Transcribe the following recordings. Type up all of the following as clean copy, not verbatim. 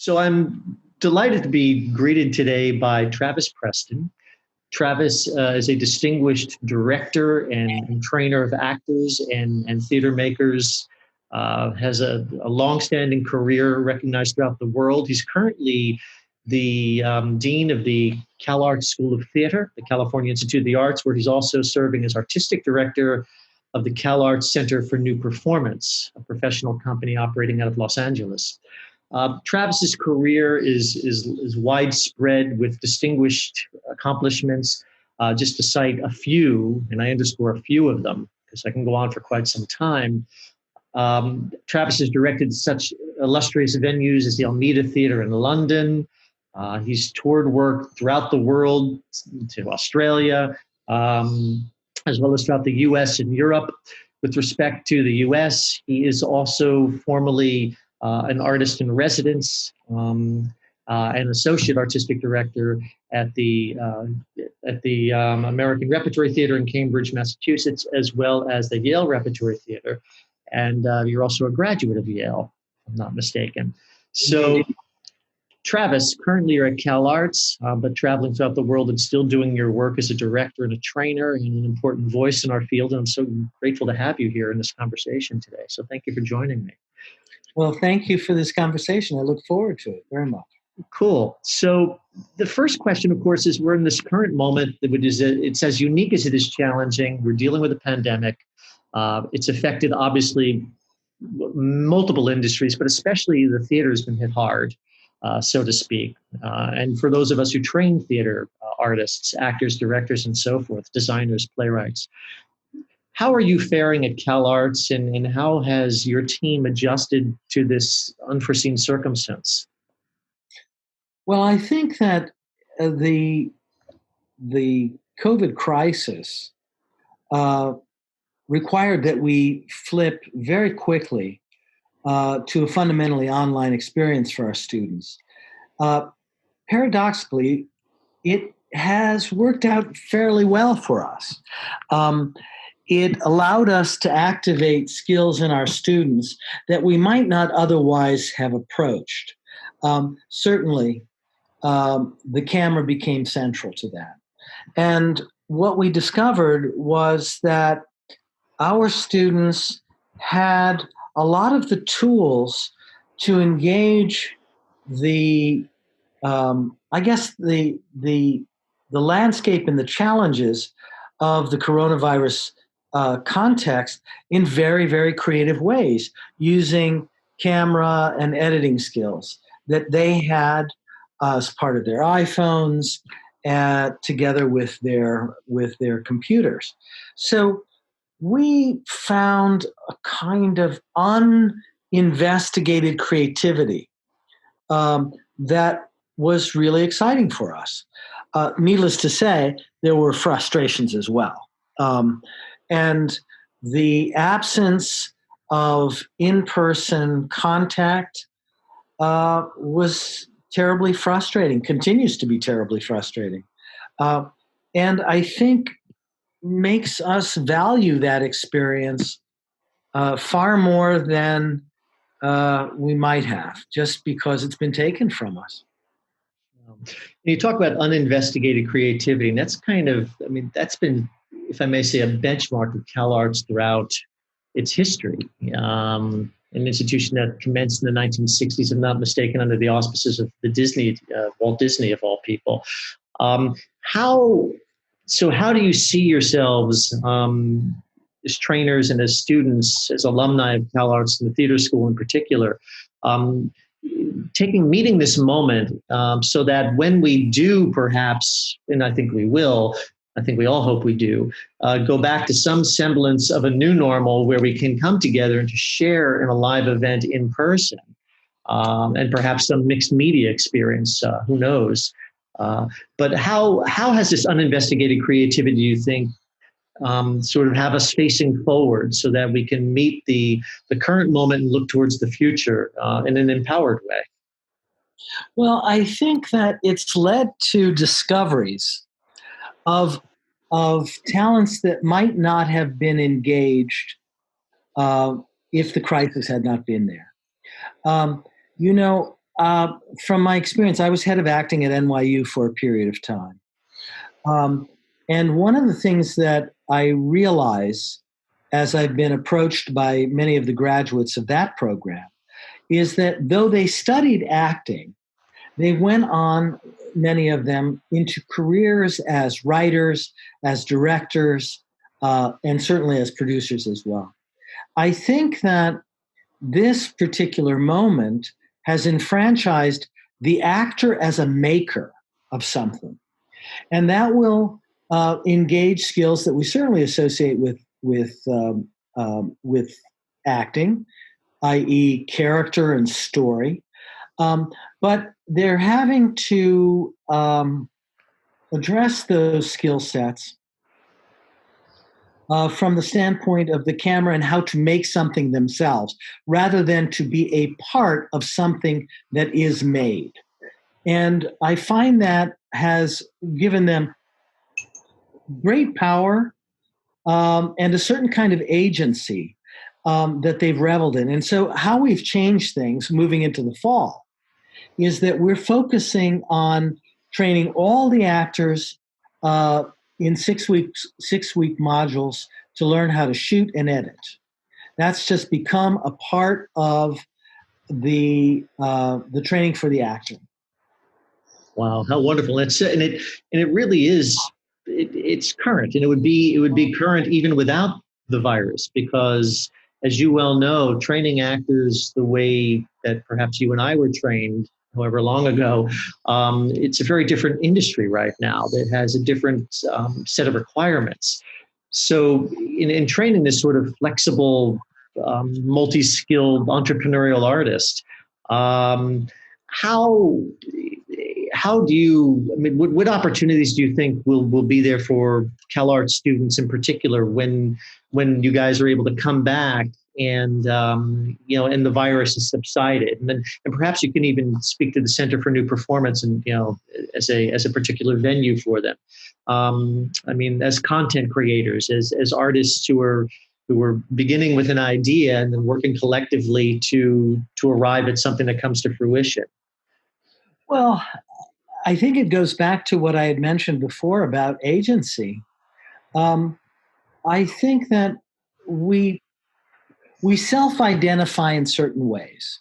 So I'm delighted to be greeted today by Travis Preston. Travis is a distinguished director and trainer of actors and theater makers, has a longstanding career recognized throughout the world. He's currently the dean of the CalArts School of Theater, the California Institute of the Arts, where he's also serving as artistic director of the CalArts Center for New Performance, a professional company operating out of Los Angeles. Travis's career is widespread with distinguished accomplishments. Just to cite a few, and I underscore a few of them because I can go on for quite some time. Travis has directed such illustrious venues as the Almeida Theatre in London. He's toured work throughout the world to Australia, as well as throughout the US and Europe. With respect to the US, he is also formerly an artist in residence, an associate artistic director at the American Repertory Theatre in Cambridge, Massachusetts, as well as the Yale Repertory Theatre. And you're also a graduate of Yale, if I'm not mistaken. So, Travis, currently you're at CalArts, but traveling throughout the world and still doing your work as a director and a trainer and an important voice in our field. And I'm so grateful to have you here in this conversation today. So thank you for joining me. Well, thank you for this conversation. I look forward to it very much. Cool. So the first question, of course, is we're in this current moment that it's as unique as it is challenging. We're dealing with a pandemic. It's affected, obviously, multiple industries, but especially the theater has been hit hard, so to speak. And for those of us who train theater artists, actors, directors, and so forth, designers, playwrights, how are you faring at CalArts, and how has your team adjusted to this unforeseen circumstance? Well, I think that the COVID crisis required that we flip very quickly to a fundamentally online experience for our students. Paradoxically, it has worked out fairly well for us. It allowed us to activate skills in our students that we might not otherwise have approached. Certainly, the camera became central to that. And what we discovered was that our students had a lot of the tools to engage the landscape and the challenges of the coronavirus context in very, very creative ways, using camera and editing skills that they had as part of their iPhones, together with their computers. So we found a kind of uninvestigated creativity that was really exciting for us. Needless to say, there were frustrations as well. And the absence of in-person contact was terribly frustrating, continues to be terribly frustrating. And I think makes us value that experience far more than we might have, just because it's been taken from us. You talk about uninvestigated creativity, and that's that's been, if I may say, a benchmark of CalArts throughout its history. An institution that commenced in the 1960s, if I'm not mistaken, under the auspices of Walt Disney of all people. How do you see yourselves as trainers and as students, as alumni of CalArts and the theater school in particular, meeting this moment so that when we do perhaps, and I think we will, I think we all hope we do, go back to some semblance of a new normal where we can come together and to share in a live event in person, and perhaps some mixed media experience, who knows. But how has this uninvestigated creativity, do you think, sort of have us facing forward so that we can meet the current moment and look towards the future in an empowered way? Well, I think that it's led to discoveries of talents that might not have been engaged if the crisis had not been there. From my experience, I was head of acting at NYU for a period of time. And one of the things that I realize as I've been approached by many of the graduates of that program is that though they studied acting, they went on, many of them, into careers as writers, as directors, and certainly as producers as well. I think that this particular moment has enfranchised the actor as a maker of something. And that will engage skills that we certainly associate with acting, i.e., character and story. But they're having to address those skill sets from the standpoint of the camera and how to make something themselves, rather than to be a part of something that is made. And I find that has given them great power and a certain kind of agency that they've reveled in. And so how we've changed things moving into the fall is that we're focusing on training all the actors in 6-week modules to learn how to shoot and edit. That's just become a part of the training for the actor. Wow, how wonderful! And it really is. It's current, and it would be current even without the virus, because, as you well know, training actors the way that perhaps you and I were trained, however long ago, it's a very different industry right now that has a different set of requirements. So, in training this sort of flexible, multi-skilled entrepreneurial artist, how do you, I mean, what opportunities do you think will be there for CalArts students in particular when you guys are able to come back and and the virus has subsided, and perhaps you can even speak to the Center for New Performance and as a particular venue for them. I mean, as content creators, as artists who are beginning with an idea and then working collectively to arrive at something that comes to fruition. Well, I think it goes back to what I had mentioned before about agency. I think that we self-identify in certain ways.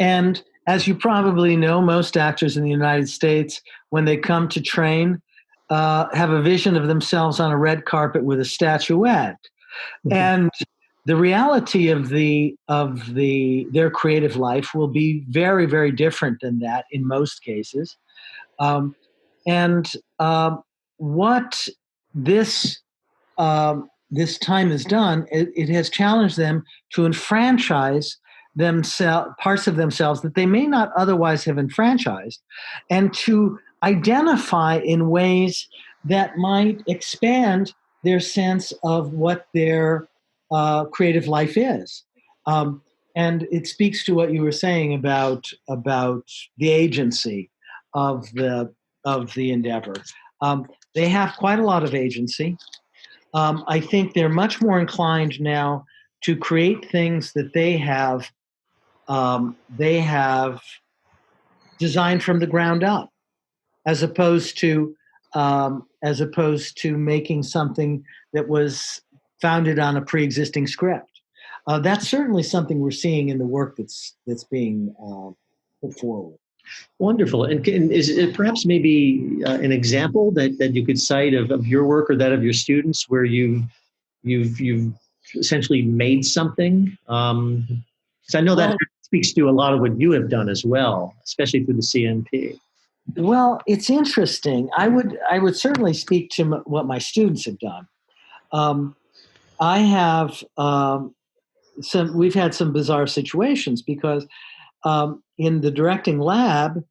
And as you probably know, most actors in the United States, when they come to train, have a vision of themselves on a red carpet with a statuette. Mm-hmm. And the reality of their creative life will be very, very different than that in most cases. What this time has done, it has challenged them to enfranchise parts of themselves that they may not otherwise have enfranchised, and to identify in ways that might expand their sense of what their creative life is. And it speaks to what you were saying about the agency of the endeavor. They have quite a lot of agency. I think they're much more inclined now to create things that they have designed from the ground up, as opposed to making something that was founded on a pre-existing script. That's certainly something we're seeing in the work that's being put forward. Wonderful. And is it perhaps maybe an example that you could cite of your work or that of your students where you've essentially made something? Because I know that speaks to a lot of what you have done as well, especially through the CNP. Well, it's interesting. I would certainly speak to what my students have done. I have we've had some bizarre situations because in the directing lab,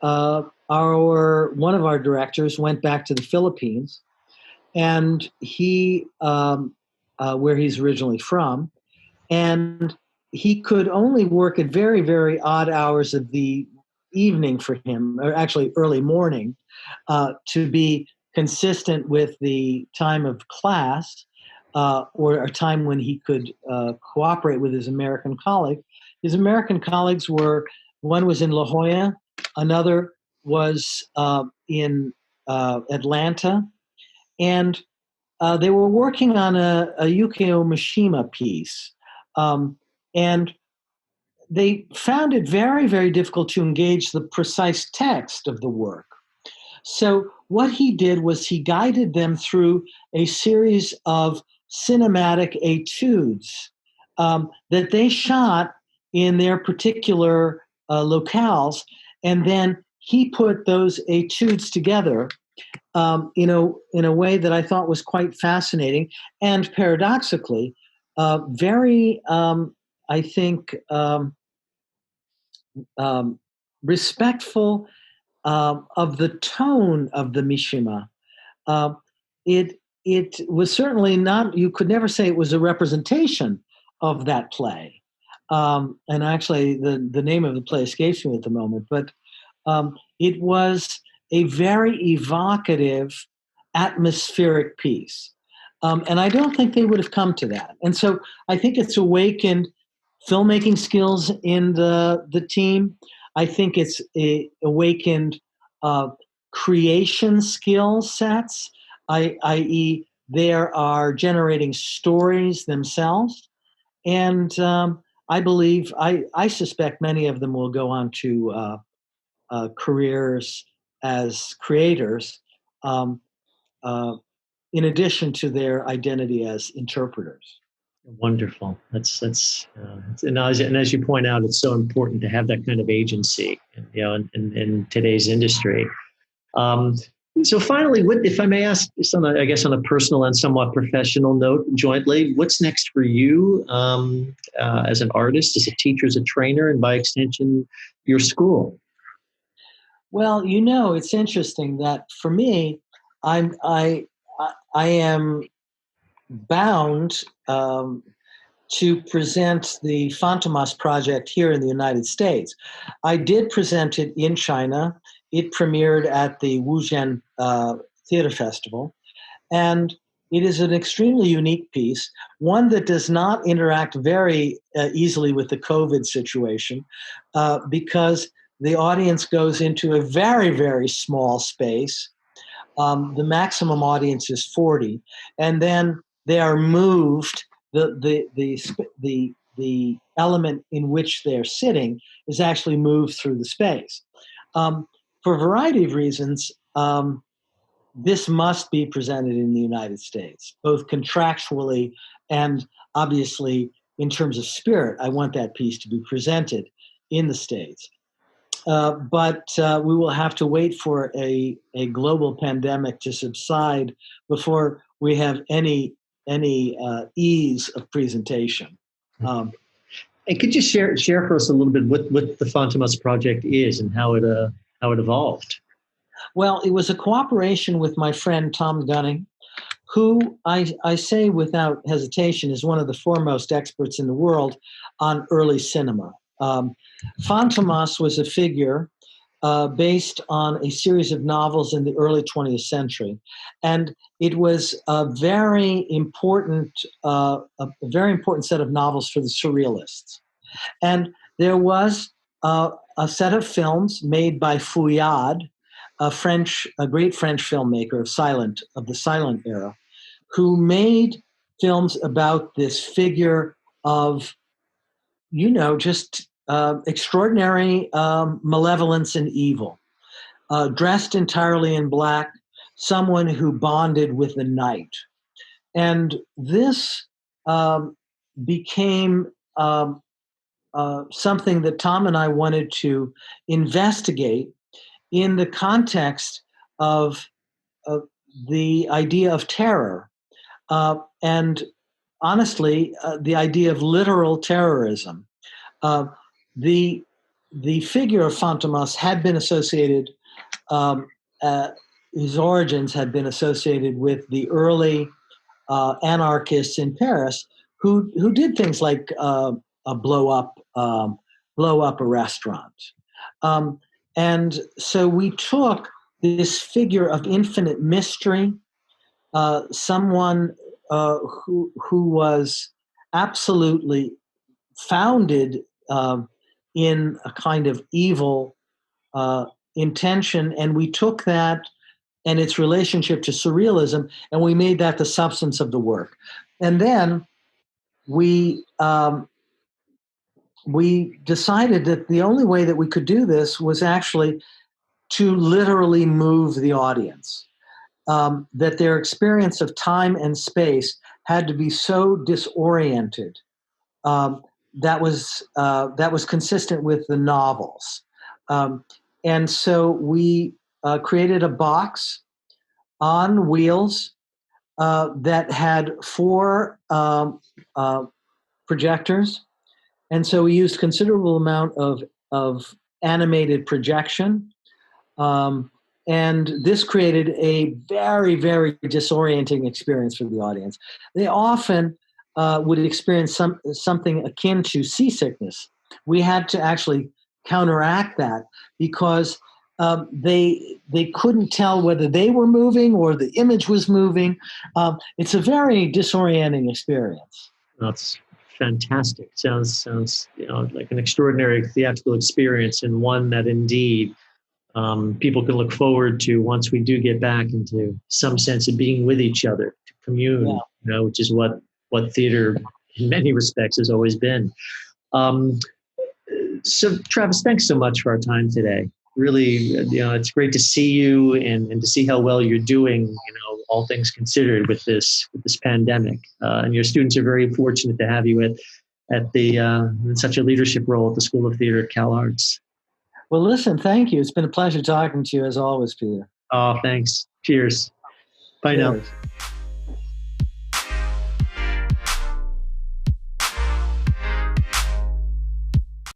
one of our directors went back to the Philippines, and he where he's originally from, and he could only work at very, very odd hours of the evening for him, or actually early morning, to be consistent with the time of class, or a time when he could cooperate with his American colleague. His American colleagues were One was in La Jolla. Another was in Atlanta. And they were working on a Yukio Mishima piece. And they found it very, very difficult to engage the precise text of the work. So what he did was he guided them through a series of cinematic etudes that they shot in their particular locales, and then he put those etudes together in a way that I thought was quite fascinating and paradoxically very, I think, respectful of the tone of the Mishima. Uh, it was certainly not. You could never say it was a representation of that play. And actually, the name of the play escapes me at the moment. But it was a very evocative, atmospheric piece. And I don't think they would have come to that. And so I think it's awakened filmmaking skills in the team. I think it's awakened creation skill sets, i.e., they are generating stories themselves. And I suspect many of them will go on to careers as creators, um, uh, in addition to their identity as interpreters. Wonderful. And as you point out, it's so important to have that kind of agency, in today's industry. Um, so finally, if I may ask, I guess on a personal and somewhat professional note, jointly, what's next for you as an artist, as a teacher, as a trainer, and by extension, your school? Well, it's interesting that for me, I am bound to present the Fontamas project here in the United States. I did present it in China. It premiered at the Wuzhen Theater Festival. And it is an extremely unique piece, one that does not interact very easily with the COVID situation because the audience goes into a very, very small space. The maximum audience is 40, and then they are moved. The element in which they're sitting is actually moved through the space. For a variety of reasons, this must be presented in the United States, both contractually and obviously in terms of spirit. I want that piece to be presented in the States. But we will have to wait for a global pandemic to subside before we have any ease of presentation. And could you share for us a little bit what the Fontamas project is and how it evolved? Well, it was a cooperation with my friend Tom Gunning, who I say without hesitation is one of the foremost experts in the world on early cinema. Fontamas was a figure based on a series of novels in the early 20th century, and it was a very important set of novels for the surrealists. And there was a set of films made by Fouillade, a great French filmmaker of the silent era, who made films about this figure of, just extraordinary malevolence and evil, dressed entirely in black, someone who bonded with the night. And this became something that Tom and I wanted to investigate in the context of the idea of terror. And honestly, the idea of literal terrorism. The figure of Fontamas had been associated, his origins had been associated with the early anarchists in Paris who did things like blow up a restaurant. And so we took this figure of infinite mystery, someone who was absolutely founded in a kind of evil intention, and we took that and its relationship to surrealism, and we made that the substance of the work. And then we decided that the only way that we could do this was actually to literally move the audience. That their experience of time and space had to be so disoriented. That was consistent with the novels. And so we created a box on wheels that had 4 projectors. And so we used considerable amount of animated projection. And this created a very, very disorienting experience for the audience. They often would experience something akin to seasickness. We had to actually counteract that because they couldn't tell whether they were moving or the image was moving. It's a very disorienting experience. That's fantastic. Sounds like an extraordinary theatrical experience, and one that indeed people can look forward to once we do get back into some sense of being with each other, to commune. Yeah. Which is what theater in many respects has always been. So Travis, thanks so much for our time today. Really, it's great to see you and to see how well you're doing, all things considered with this pandemic. And your students are very fortunate to have you at the in such a leadership role at the School of Theater at CalArts. Well, listen, thank you. It's been a pleasure talking to you as always, Peter. Oh, thanks. Cheers. Bye now.